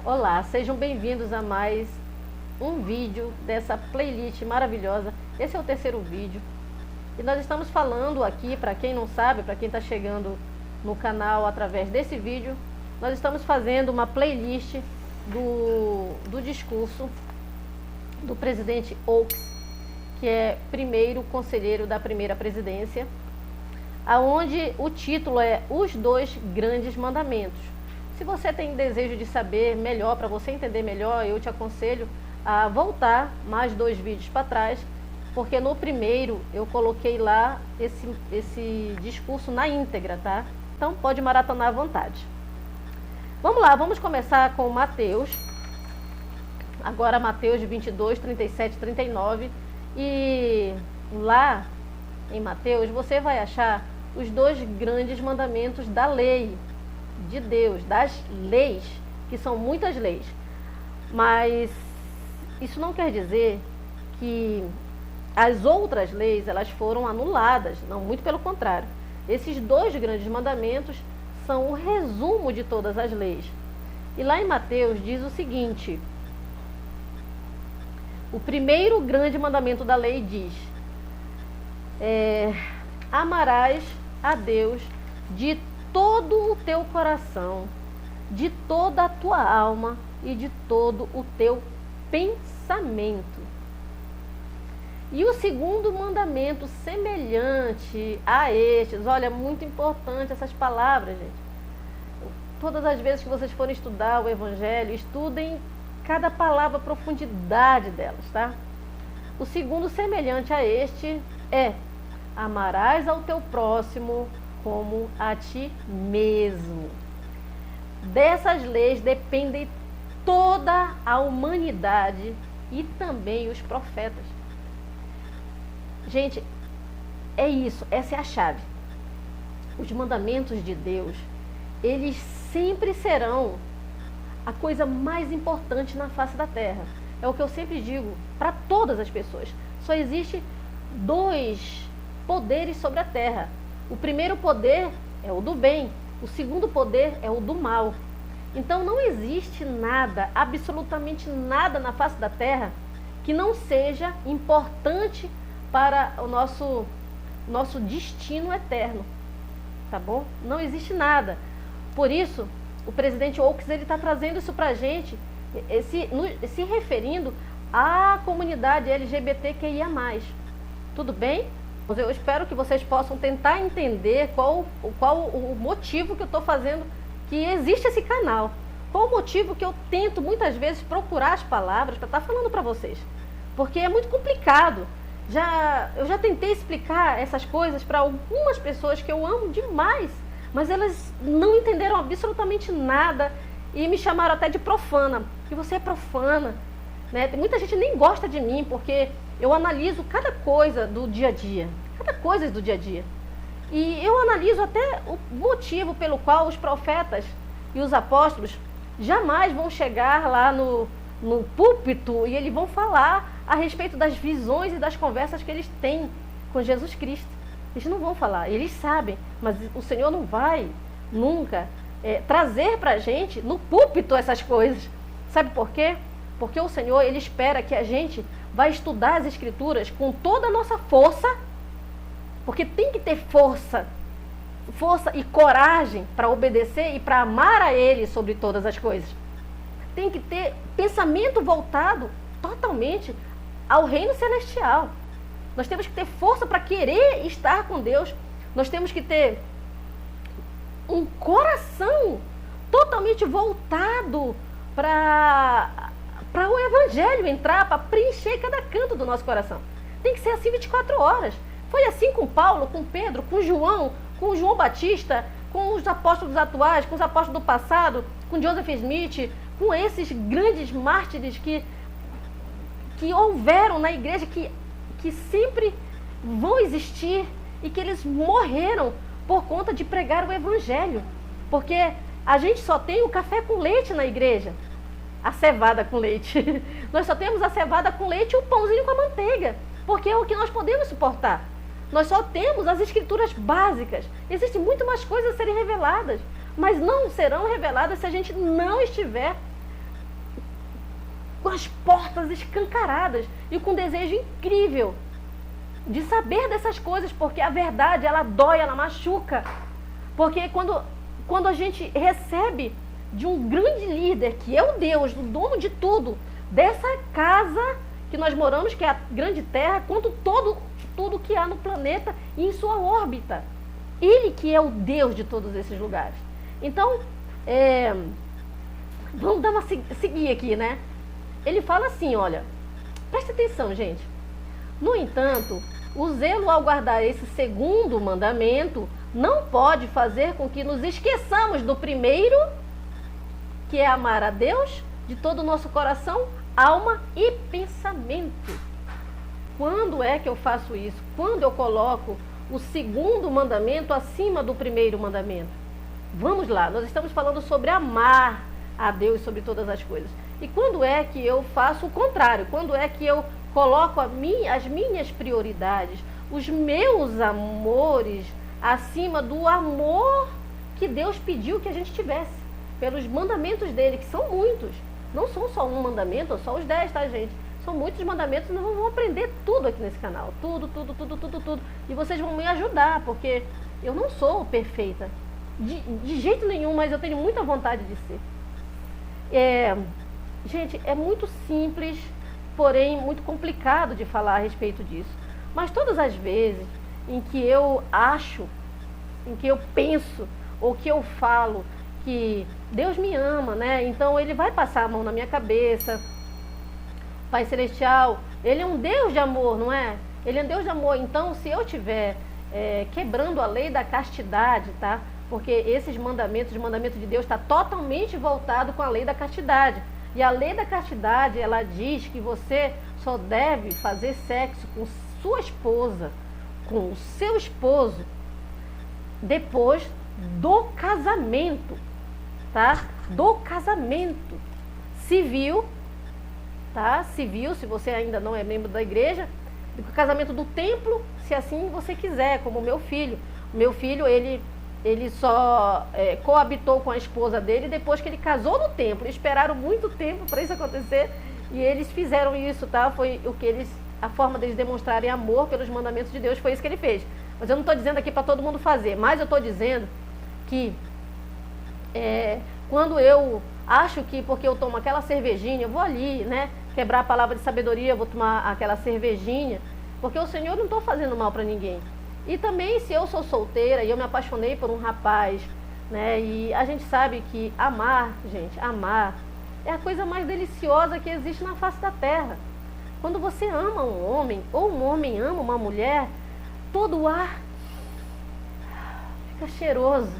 Olá, sejam bem-vindos a mais um vídeo dessa playlist maravilhosa. Esse é o terceiro vídeo e nós estamos falando aqui, para quem não sabe, para quem está chegando no canal através desse vídeo, nós estamos fazendo uma playlist do discurso do presidente Oaks, que é primeiro conselheiro da primeira presidência, aonde o título é Os Dois Grandes Mandamentos. Se você tem desejo de saber melhor, para você entender melhor, eu te aconselho a voltar mais 2 vídeos para trás, porque no primeiro eu coloquei lá esse discurso na íntegra, tá? Então pode maratonar à vontade. Vamos lá, vamos começar com Mateus. Agora Mateus 22, 37, 39. E lá em Mateus você vai achar os 2 grandes mandamentos da lei de Deus, das leis, que são muitas leis. Mas isso não quer dizer que as outras leis elas foram anuladas, não, muito pelo contrário. Esses 2 grandes mandamentos são o resumo de todas as leis. E lá em Mateus diz o seguinte: o primeiro grande mandamento da lei diz: amarás a Deus de todo o teu coração, de toda a tua alma e de todo o teu pensamento. E o segundo mandamento semelhante a estes, olha, muito importante essas palavras, gente. Todas as vezes que vocês forem estudar o Evangelho, estudem cada palavra, a profundidade delas, tá? O segundo semelhante a este é: amarás ao teu próximo como a ti mesmo. Dessas leis dependem toda a humanidade e também os profetas. Gente, é isso, essa é a chave. Os mandamentos de Deus, eles sempre serão a coisa mais importante na face da terra. É o que eu sempre digo para todas as pessoas. Só existe 2 poderes sobre a terra. O primeiro poder é o do bem, o segundo poder é o do mal. Então não existe nada, absolutamente nada na face da terra que não seja importante para o nosso destino eterno, tá bom? Não existe nada. Por isso, o presidente Oaks ele está trazendo isso para a gente, se referindo à comunidade LGBTQIA+. Tudo bem? Eu espero que vocês possam tentar entender qual o motivo que eu estou fazendo, que existe esse canal. Qual o motivo que eu tento muitas vezes procurar as palavras para estar falando para vocês. Porque é muito complicado. Eu já tentei explicar essas coisas para algumas pessoas que eu amo demais, mas elas não entenderam absolutamente nada e me chamaram até de profana. Que você é profana, né? Muita gente nem gosta de mim porque eu analiso cada coisa do dia a dia, E eu analiso até o motivo pelo qual os profetas e os apóstolos jamais vão chegar lá no púlpito e eles vão falar a respeito das visões e das conversas que eles têm com Jesus Cristo. Eles não vão falar, eles sabem, mas o Senhor não vai nunca trazer para a gente no púlpito essas coisas. Sabe por quê? Porque o Senhor, Ele espera que a gente vai estudar as Escrituras com toda a nossa força, porque tem que ter força e coragem para obedecer e para amar a Ele sobre todas as coisas. Tem que ter pensamento voltado totalmente ao reino celestial. Nós temos que ter força para querer estar com Deus. Nós temos que ter um coração totalmente voltado para o Evangelho entrar, para preencher cada canto do nosso coração. Tem que ser assim 24 horas. Foi assim com Paulo, com Pedro, com João Batista, com os apóstolos atuais, com os apóstolos do passado, com Joseph Smith, com esses grandes mártires que houveram na igreja, que sempre vão existir e que eles morreram por conta de pregar o Evangelho. Porque a gente só tem o café com leite na igreja, a cevada com leite. Nós só temos a cevada com leite e o pãozinho com a manteiga, porque é o que nós podemos suportar. Nós só temos as escrituras básicas. Existem muito mais coisas a serem reveladas, mas não serão reveladas se a gente não estiver com as portas escancaradas e com um desejo incrível de saber dessas coisas, porque a verdade, ela dói, ela machuca. Porque quando a gente recebe de um grande líder, que é o Deus, o dono de tudo, dessa casa que nós moramos, que é a grande terra, quanto tudo que há no planeta e em sua órbita. Ele que é o Deus de todos esses lugares. Então, vamos dar uma seguir aqui, né? Ele fala assim, olha, preste atenção, gente. No entanto, o zelo ao guardar esse segundo mandamento não pode fazer com que nos esqueçamos do primeiro, que é amar a Deus de todo o nosso coração, alma e pensamento. Quando é que eu faço isso? Quando eu coloco o segundo mandamento acima do primeiro mandamento. Vamos lá, nós estamos falando sobre amar a Deus sobre todas as coisas. E quando é que eu faço o contrário? Quando é que eu coloco as minhas prioridades, os meus amores, acima do amor que Deus pediu que a gente tivesse, pelos mandamentos dele, que são muitos. Não são só um mandamento, ou só os 10, tá, gente? São muitos mandamentos, nós vamos aprender tudo aqui nesse canal. Tudo. E vocês vão me ajudar, porque eu não sou perfeita. De jeito nenhum, mas eu tenho muita vontade de ser. Gente, é muito simples, porém muito complicado de falar a respeito disso. Mas todas as vezes em que eu acho, em que eu penso, ou que eu falo que Deus me ama, né? Então Ele vai passar a mão na minha cabeça. Pai Celestial, Ele é um Deus de amor, não é? Ele é um Deus de amor. Então, se eu estiver quebrando a lei da castidade, tá? Porque esses mandamentos, os mandamentos de Deus, está totalmente voltado com a lei da castidade. E a lei da castidade, ela diz que você só deve fazer sexo com sua esposa, com o seu esposo, depois do casamento, tá? Do casamento civil, tá? Civil, se você ainda não é membro da igreja, do casamento do templo, se assim você quiser, como o meu filho. O meu filho, ele só coabitou com a esposa dele depois que ele casou no templo. Esperaram muito tempo para isso acontecer e eles fizeram isso, tá? Foi a forma deles demonstrarem amor pelos mandamentos de Deus, foi isso que ele fez. Mas eu não estou dizendo aqui para todo mundo fazer, mas eu estou dizendo que quando eu acho que porque eu tomo aquela cervejinha, eu vou ali, né, quebrar a palavra de sabedoria, eu vou tomar aquela cervejinha, porque o Senhor não estou fazendo mal para ninguém. E também, se eu sou solteira e eu me apaixonei por um rapaz, né, e a gente sabe que amar, gente, amar é a coisa mais deliciosa que existe na face da terra. Quando você ama um homem, ou um homem ama uma mulher, todo o ar fica cheiroso,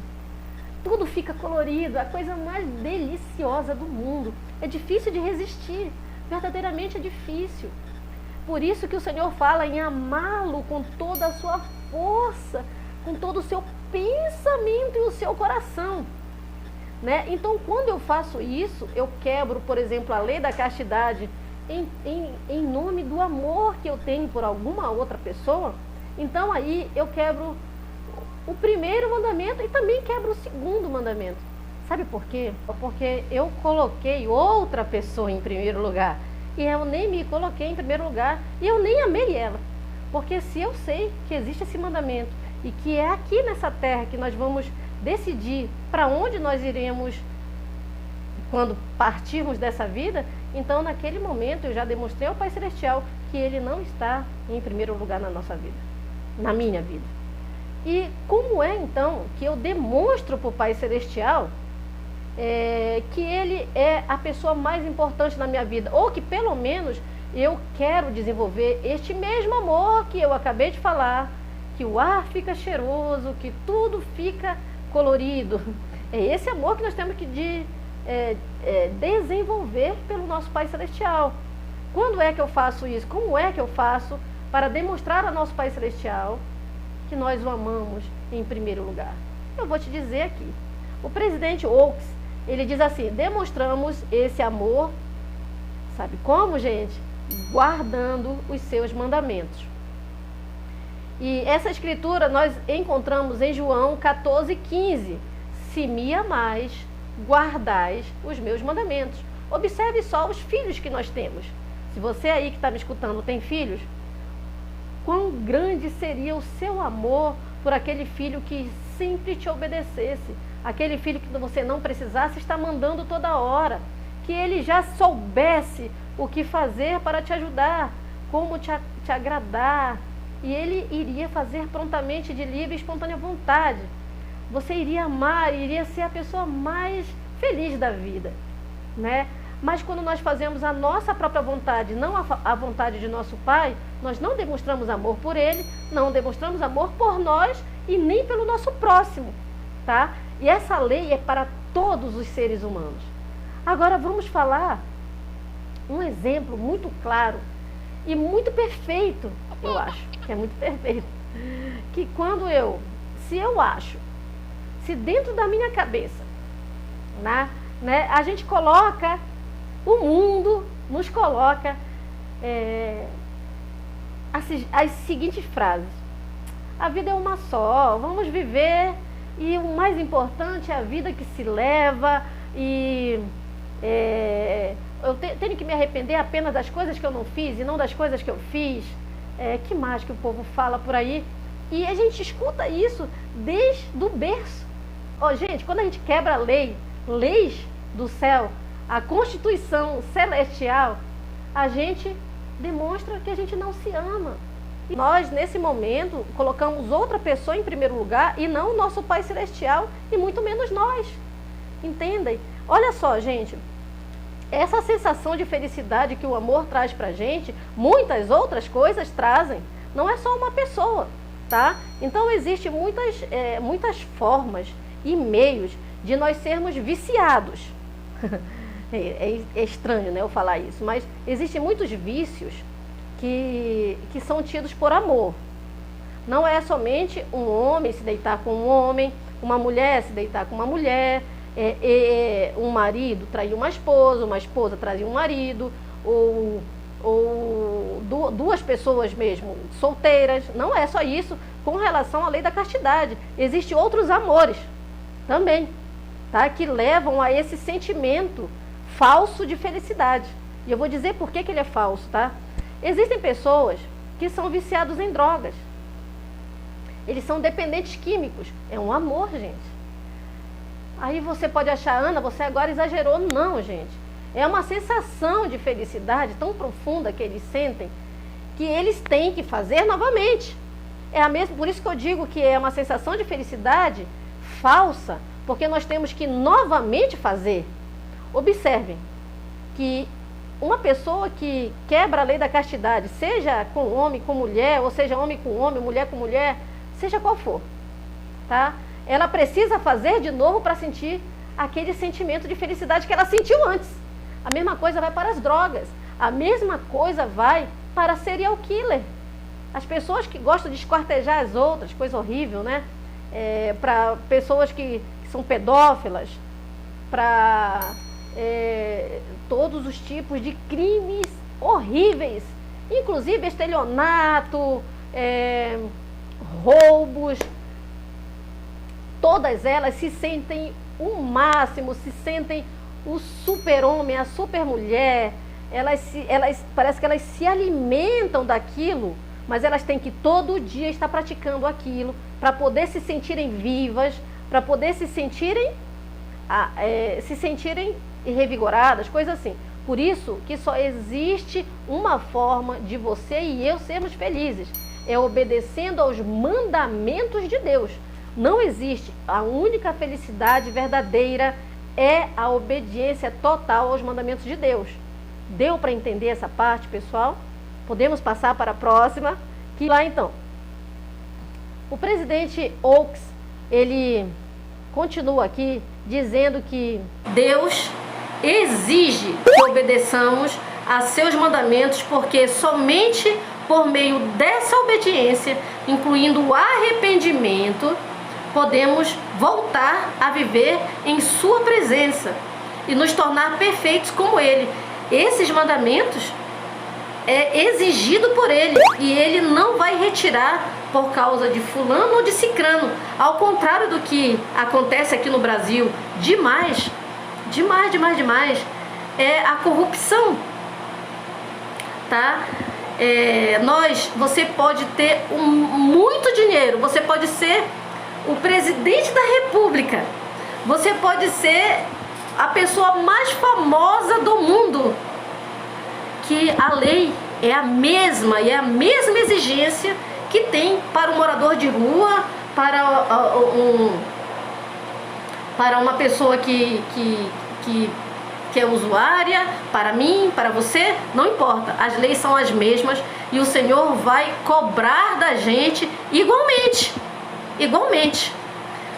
tudo fica colorido, a coisa mais deliciosa do mundo. É difícil de resistir, verdadeiramente é difícil. Por isso que o Senhor fala em amá-lo com toda a sua força, com todo o seu pensamento e o seu coração, né? Então, quando eu faço isso, eu quebro, por exemplo, a lei da castidade em nome do amor que eu tenho por alguma outra pessoa. Então, aí eu quebro o primeiro mandamento e também quebro o segundo mandamento. Sabe por quê? Porque eu coloquei outra pessoa em primeiro lugar. E eu nem me coloquei em primeiro lugar. E eu nem amei ela. Porque se eu sei que existe esse mandamento e que é aqui nessa terra que nós vamos decidir para onde nós iremos quando partirmos dessa vida, então naquele momento eu já demonstrei ao Pai Celestial que Ele não está em primeiro lugar na nossa vida, na minha vida. E como é então que eu demonstro para o Pai Celestial que Ele é a pessoa mais importante na minha vida, ou que pelo menos eu quero desenvolver este mesmo amor que eu acabei de falar, que o ar fica cheiroso, que tudo fica colorido. É esse amor que nós temos que desenvolver pelo nosso Pai Celestial. Quando é que eu faço isso? Como é que eu faço para demonstrar ao nosso Pai Celestial que nós o amamos em primeiro lugar? Eu vou te dizer aqui. O presidente Oaks, ele diz assim: demonstramos esse amor, sabe como, gente? Guardando os seus mandamentos. E essa escritura nós encontramos em João 14,15. Se me amais, guardais os meus mandamentos. Observe só os filhos que nós temos. Se você aí que está me escutando tem filhos, quão grande seria o seu amor por aquele filho que sempre te obedecesse, aquele filho que você não precisasse estar mandando toda hora, que ele já soubesse o que fazer para te ajudar, como te agradar, e ele iria fazer prontamente de livre e espontânea vontade. Você iria amar, iria ser a pessoa mais feliz da vida, né? Mas quando nós fazemos a nossa própria vontade, não a vontade de nosso Pai, nós não demonstramos amor por Ele, não demonstramos amor por nós e nem pelo nosso próximo, tá? E essa lei é para todos os seres humanos. Agora vamos falar um exemplo muito claro e muito perfeito, eu acho, que é muito perfeito, que se dentro da minha cabeça, né, a gente coloca, o mundo nos coloca as seguintes frases: a vida é uma só, vamos viver, e o mais importante é a vida que se leva, e eu tenho que me arrepender apenas das coisas que eu não fiz e não das coisas que eu fiz. Que mais que o povo fala por aí? E a gente escuta isso desde o berço. Gente, quando a gente quebra a leis do céu, a Constituição celestial, a gente demonstra que a gente não se ama. E nós, nesse momento, colocamos outra pessoa em primeiro lugar e não o nosso Pai Celestial e muito menos nós. Entendem? Olha só, gente, essa sensação de felicidade que o amor traz pra gente, muitas outras coisas trazem. Não é só uma pessoa, tá? Então, existem muitas formas e meios de nós sermos viciados. É estranho, né, eu falar isso, mas existem muitos vícios que são tidos por amor. Não é somente um homem se deitar com um homem, uma mulher se deitar com uma mulher, um marido trair uma esposa trair um marido, ou duas pessoas mesmo solteiras. Não é só isso com relação à lei da castidade. Existem outros amores também, tá? Que levam a esse sentimento falso de felicidade. E eu vou dizer por que ele é falso, tá? Existem pessoas que são viciados em drogas. Eles são dependentes químicos. É um amor, gente. Aí você pode achar, Ana, você agora exagerou. Não, gente. É uma sensação de felicidade tão profunda que eles sentem, que eles têm que fazer novamente. Por isso que eu digo que é uma sensação de felicidade falsa, porque nós temos que novamente fazer. Observem que uma pessoa que quebra a lei da castidade, seja com homem, com mulher, ou seja, homem com homem, mulher com mulher, seja qual for, tá? Ela precisa fazer de novo para sentir aquele sentimento de felicidade que ela sentiu antes. A mesma coisa vai para as drogas, a mesma coisa vai para serial killer. As pessoas que gostam de esquartejar as outras, coisa horrível, né? Para pessoas que são pedófilas, para todos os tipos de crimes horríveis, inclusive estelionato, roubos. Todas elas se sentem o máximo, se sentem o super-homem, a super-mulher. Parece que elas se alimentam daquilo, mas elas têm que todo dia estar praticando aquilo para poder se sentirem vivas, para poder se sentirem revigoradas, coisas assim. Por isso que só existe uma forma de você e eu sermos felizes, é obedecendo aos mandamentos de Deus. Não existe. A única felicidade verdadeira é a obediência total aos mandamentos de Deus. Deu para entender essa parte, pessoal? Podemos passar para a próxima. Que lá então, o presidente Oaks, ele continua aqui dizendo que Deus exige que obedeçamos a seus mandamentos, porque somente por meio dessa obediência, incluindo o arrependimento, podemos voltar a viver em sua presença e nos tornar perfeitos como Ele. Esses mandamentos é exigido por Ele e Ele não vai retirar por causa de fulano ou de cicrano. Ao contrário do que acontece aqui no Brasil, demais. é a corrupção, tá? Você pode ter muito dinheiro, você pode ser o presidente da república, você pode ser a pessoa mais famosa do mundo, que a lei é a mesma, e é a mesma exigência que tem para o morador de rua, para uma pessoa que é usuária, para mim, para você, não importa, as leis são as mesmas e o Senhor vai cobrar da gente igualmente,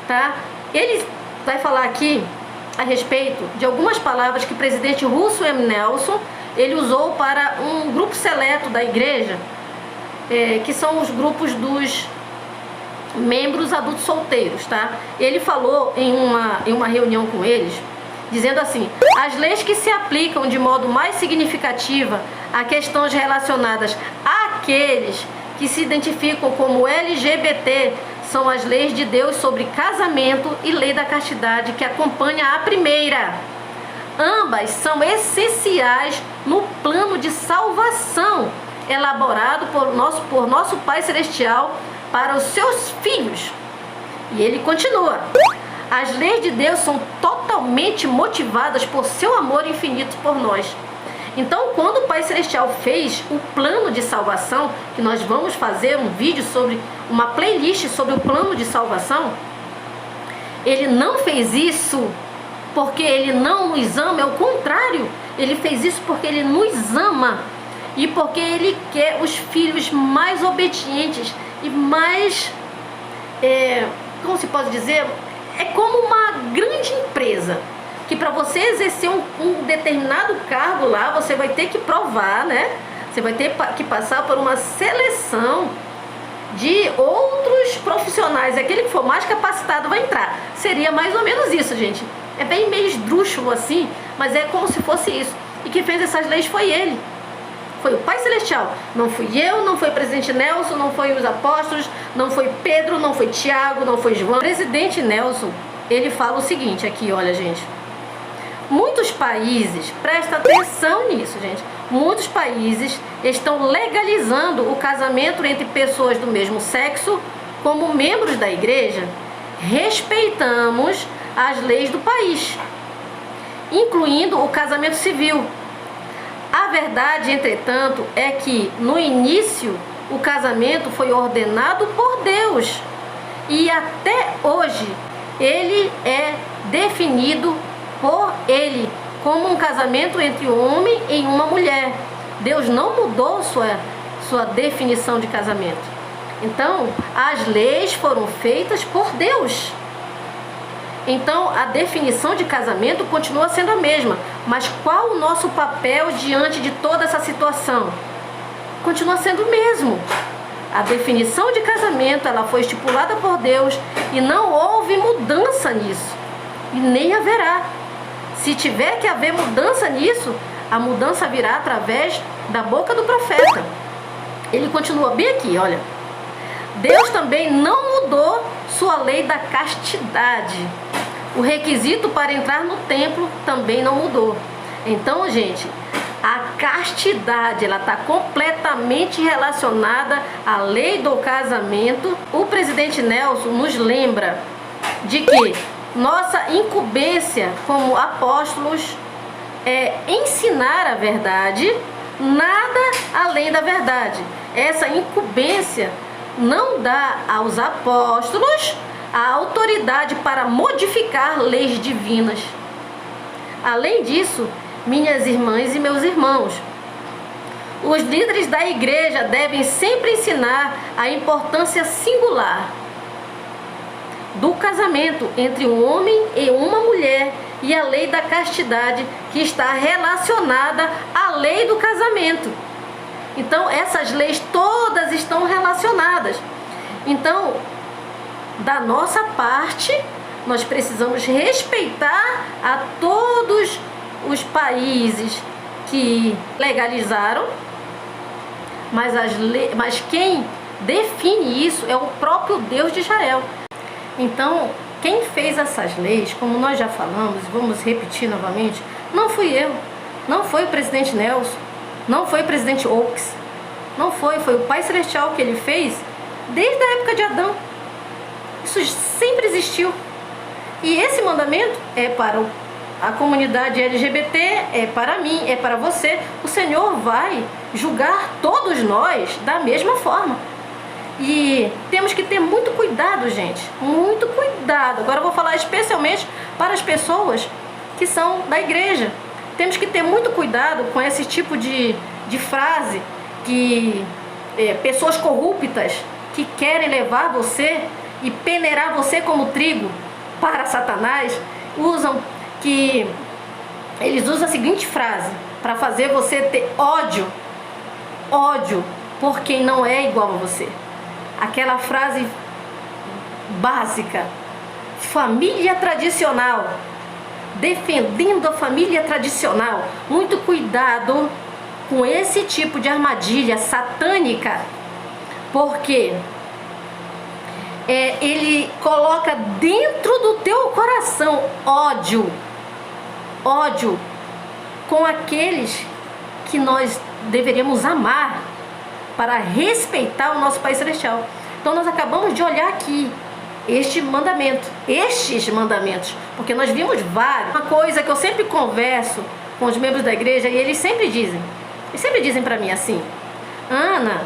tá? Ele vai falar aqui a respeito de algumas palavras que o presidente Russell M. Nelson ele usou para um grupo seleto da igreja, que são os grupos dos membros adultos solteiros, tá? Ele falou em uma reunião com eles, dizendo assim: as leis que se aplicam de modo mais significativo a questões relacionadas àqueles que se identificam como LGBT são as leis de Deus sobre casamento e lei da castidade que acompanha a primeira. Ambas são essenciais no plano de salvação elaborado por nosso Pai Celestial para os seus filhos. E ele continua: as leis de Deus são totalmente motivadas por seu amor infinito por nós. Então, quando o Pai Celestial fez o plano de salvação, que nós vamos fazer um vídeo uma playlist sobre o plano de salvação, ele não fez isso porque ele não nos ama, é o contrário, ele fez isso porque ele nos ama e porque ele quer os filhos mais obedientes e mais, como se pode dizer, é como uma grande empresa, que para você exercer um determinado cargo lá, você vai ter que provar, né? Você vai ter que passar por uma seleção de outros profissionais. Aquele que for mais capacitado vai entrar. Seria mais ou menos isso, gente. É bem meio esdrúxulo assim, mas é como se fosse isso. E quem fez essas leis foi ele. Foi o Pai Celestial. Não fui eu, não foi o presidente Nelson, não foi os apóstolos, não foi Pedro, não foi Tiago, não foi João. O presidente Nelson, ele fala o seguinte aqui, olha, gente. Muitos países, presta atenção nisso, gente. Muitos países estão legalizando o casamento entre pessoas do mesmo sexo como membros da igreja. Respeitamos as leis do país, incluindo o casamento civil. A verdade, entretanto, é que no início o casamento foi ordenado por Deus e até hoje ele é definido por ele como um casamento entre um homem e uma mulher. Deus não mudou sua definição de casamento. Então, as leis foram feitas por Deus. Então, a definição de casamento continua sendo a mesma. Mas qual o nosso papel diante de toda essa situação? Continua sendo o mesmo. A definição de casamento, ela foi estipulada por Deus e não houve mudança nisso. E nem haverá. Se tiver que haver mudança nisso, a mudança virá através da boca do profeta. Ele continua bem aqui, olha. Deus também não mudou sua lei da castidade. O requisito para entrar no templo também não mudou. Então, gente, a castidade, ela está completamente relacionada à lei do casamento. O presidente Nelson nos lembra de que nossa incumbência como apóstolos é ensinar a verdade, nada além da verdade. Essa incumbência não dá aos apóstolos a autoridade para modificar leis divinas. Além disso, minhas irmãs e meus irmãos, os líderes da igreja devem sempre ensinar a importância singular do casamento entre um homem e uma mulher e a lei da castidade, que está relacionada à lei do casamento. Então, essas leis todas estão relacionadas. Então, da nossa parte, nós precisamos respeitar a todos os países que legalizaram, mas quem define isso é o próprio Deus de Israel. Então, quem fez essas leis, como nós já falamos, vamos repetir novamente, não fui eu, não foi o presidente Nelson, não foi o presidente Oaks, não foi o Pai Celestial que ele fez desde a época de Adão. Isso sempre existiu. E esse mandamento é para a comunidade LGBT, é para mim, é para você. O Senhor vai julgar todos nós da mesma forma. E temos que ter muito cuidado, gente, muito cuidado. Agora eu vou falar especialmente para as pessoas que são da igreja. Temos que ter muito cuidado com esse tipo de frase que pessoas corruptas que querem levar você e peneirar você como trigo para Satanás usam, que eles usam a seguinte frase para fazer você ter ódio por quem não é igual a você. Aquela frase básica, família tradicional, defendendo a família tradicional. Muito cuidado com esse tipo de armadilha satânica, porque ele coloca dentro do teu coração ódio com aqueles que nós deveríamos amar para respeitar o nosso Pai Celestial. Então nós acabamos de olhar aqui estes mandamentos, porque nós vimos vários. Uma coisa que eu sempre converso com os membros da igreja, e eles sempre dizem para mim assim: Ana,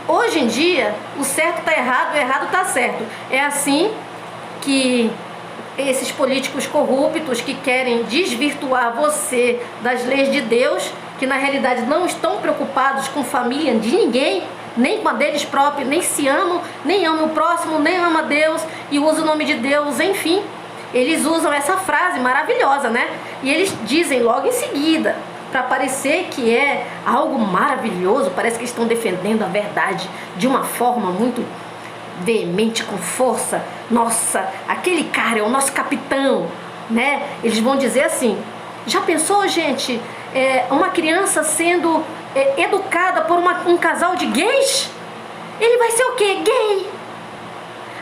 hoje em dia o certo está errado, o errado está certo. É assim que esses políticos corruptos que querem desvirtuar você das leis de Deus, que na realidade não estão preocupados com família de ninguém, nem com a deles próprios, nem se amam, nem amam o próximo, nem amam a Deus e usam o nome de Deus, enfim. Eles usam essa frase maravilhosa, né? E eles dizem logo em seguida, para parecer que é algo maravilhoso, parece que estão defendendo a verdade de uma forma muito veemente, com força. Nossa, aquele cara é o nosso capitão, né? Eles vão dizer assim: já pensou, gente, uma criança sendo educada por um casal de gays? Ele vai ser o quê? Gay.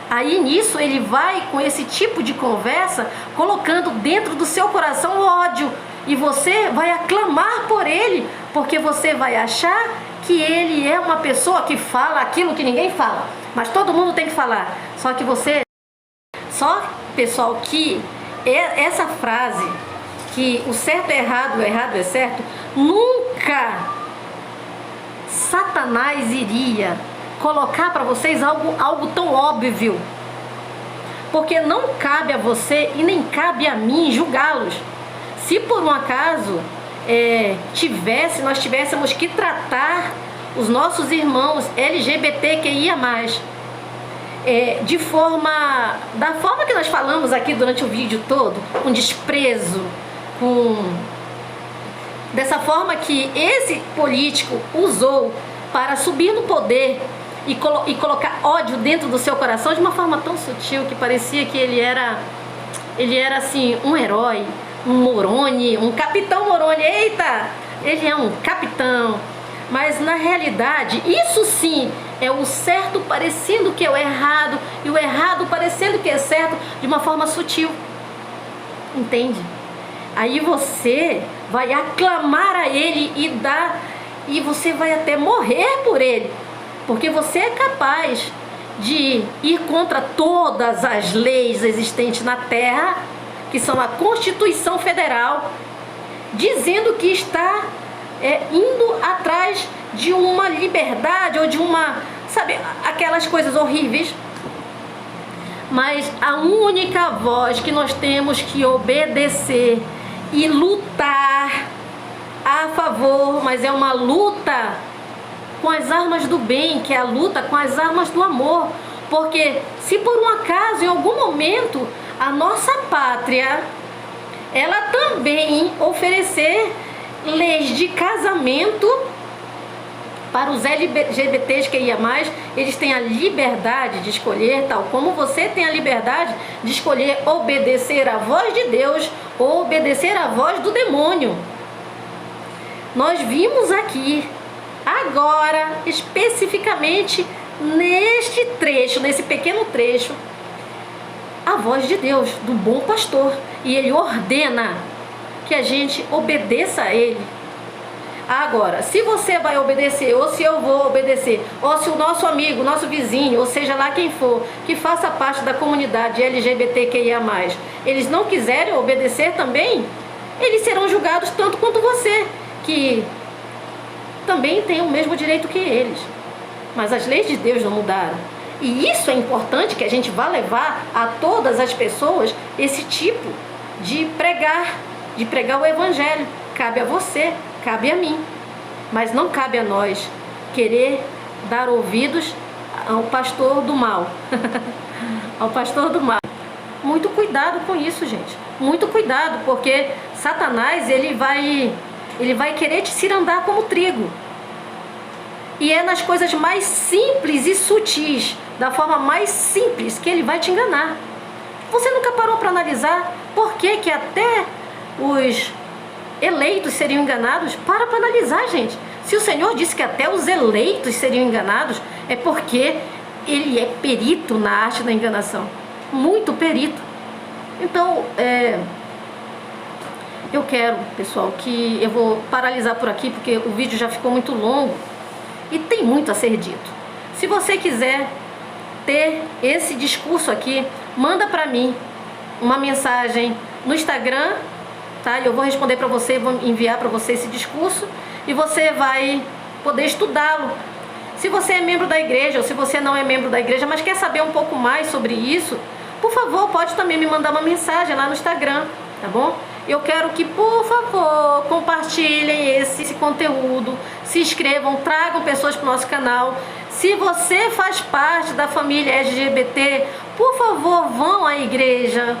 Aí nisso ele vai, com esse tipo de conversa, colocando dentro do seu coração ódio. E você vai aclamar por ele, porque você vai achar que ele é uma pessoa que fala aquilo que ninguém fala. Mas todo mundo tem que falar. Só, pessoal, que essa frase, que o certo é errado, o errado é certo, nunca Satanás iria colocar para vocês algo tão óbvio. Porque não cabe a você e nem cabe a mim julgá-los. Se por um acaso nós tivéssemos que tratar os nossos irmãos LGBTQIA+, da forma que nós falamos aqui durante o vídeo todo, com desprezo, dessa forma que esse político usou para subir no poder e colocar ódio dentro do seu coração de uma forma tão sutil que parecia que ele era assim um herói, um Moroni, um capitão Moroni. Eita, ele é um capitão. Mas na realidade, isso sim é o certo parecendo que é o errado, e o errado parecendo que é certo, de uma forma sutil. Entende? Aí você vai aclamar a ele e você vai até morrer por ele, porque você é capaz de ir contra todas as leis existentes na Terra, que são a Constituição Federal, dizendo que está indo atrás de uma liberdade ou de sabe, aquelas coisas horríveis. Mas a única voz que nós temos que obedecer e lutar a favor, mas é uma luta com as armas do bem, que é a luta com as armas do amor. Porque se por um acaso, em algum momento, a nossa pátria, ela também oferecer leis de casamento para os LGBTs que ia mais, eles têm a liberdade de escolher, tal como você tem a liberdade de escolher obedecer à voz de Deus ou obedecer à voz do demônio. Nós vimos aqui, agora, especificamente neste trecho, nesse pequeno trecho, a voz de Deus, do bom pastor, e ele ordena que a gente obedeça a ele. Agora, se você vai obedecer, ou se eu vou obedecer, ou se o nosso amigo, nosso vizinho, ou seja lá quem for, que faça parte da comunidade LGBTQIA+, eles não quiserem obedecer também, eles serão julgados tanto quanto você, que também tem o mesmo direito que eles. Mas as leis de Deus não mudaram. E isso é importante que a gente vá levar a todas as pessoas esse tipo de pregar o evangelho. Cabe a você, cabe a mim. Mas não cabe a nós querer dar ouvidos ao pastor do mal. Ao pastor do mal. Muito cuidado com isso, gente. Muito cuidado, porque Satanás, ele vai querer te cirandar como trigo. E é nas coisas mais simples e sutis, da forma mais simples, que ele vai te enganar. Você nunca parou para analisar por que até os eleitos seriam enganados? Para analisar, gente. Se o Senhor disse que até os eleitos seriam enganados, é porque ele é perito na arte da enganação. Muito perito. Então, eu quero, pessoal, que eu vou paralisar por aqui, porque o vídeo já ficou muito longo e tem muito a ser dito. Se você quiser ter esse discurso aqui, manda para mim uma mensagem no Instagram, tá? Eu vou responder para você, vou enviar para você esse discurso e você vai poder estudá-lo. Se você é membro da igreja ou se você não é membro da igreja, mas quer saber um pouco mais sobre isso, por favor, pode também me mandar uma mensagem lá no Instagram, tá bom? Eu quero que, por favor, compartilhem esse conteúdo, se inscrevam, tragam pessoas para o nosso canal. Se você faz parte da família LGBT, por favor, vão à igreja,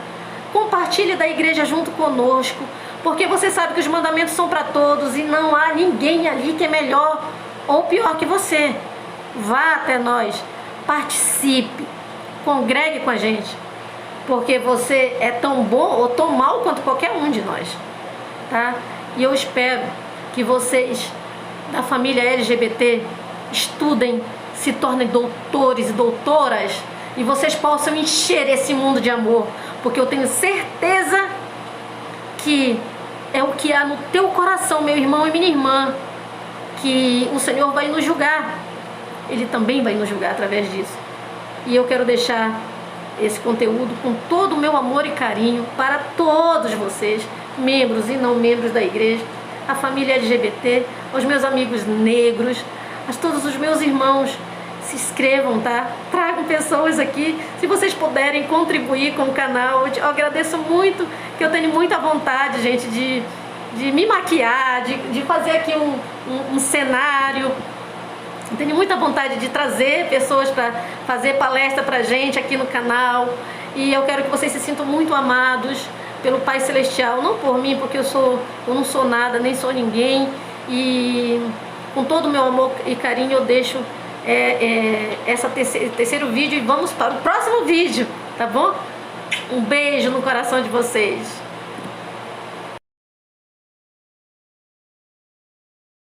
compartilhe da igreja junto conosco, porque você sabe que os mandamentos são para todos e não há ninguém ali que é melhor ou pior que você. Vá até nós, participe, congregue com a gente, porque você é tão bom ou tão mal quanto qualquer um de nós, tá? E eu espero que vocês da família LGBT estudem, se tornem doutores e doutoras e vocês possam encher esse mundo de amor, porque eu tenho certeza que é o que há no teu coração, meu irmão e minha irmã, que o Senhor vai nos julgar. Ele também vai nos julgar através disso. E eu quero deixar esse conteúdo com todo o meu amor e carinho para todos vocês, membros e não membros da igreja, a família LGBT, aos meus amigos negros, a todos os meus irmãos. Se inscrevam, tá? Tragam pessoas aqui, se vocês puderem contribuir com o canal. Eu agradeço muito, que eu tenho muita vontade, gente, de me maquiar, de fazer aqui um cenário. Eu tenho muita vontade de trazer pessoas para fazer palestra pra gente aqui no canal. E eu quero que vocês se sintam muito amados pelo Pai Celestial, não por mim, porque eu não sou nada, nem sou ninguém. E com todo o meu amor e carinho eu deixo esse terceiro vídeo e vamos para o próximo vídeo, tá bom? Um beijo no coração de vocês.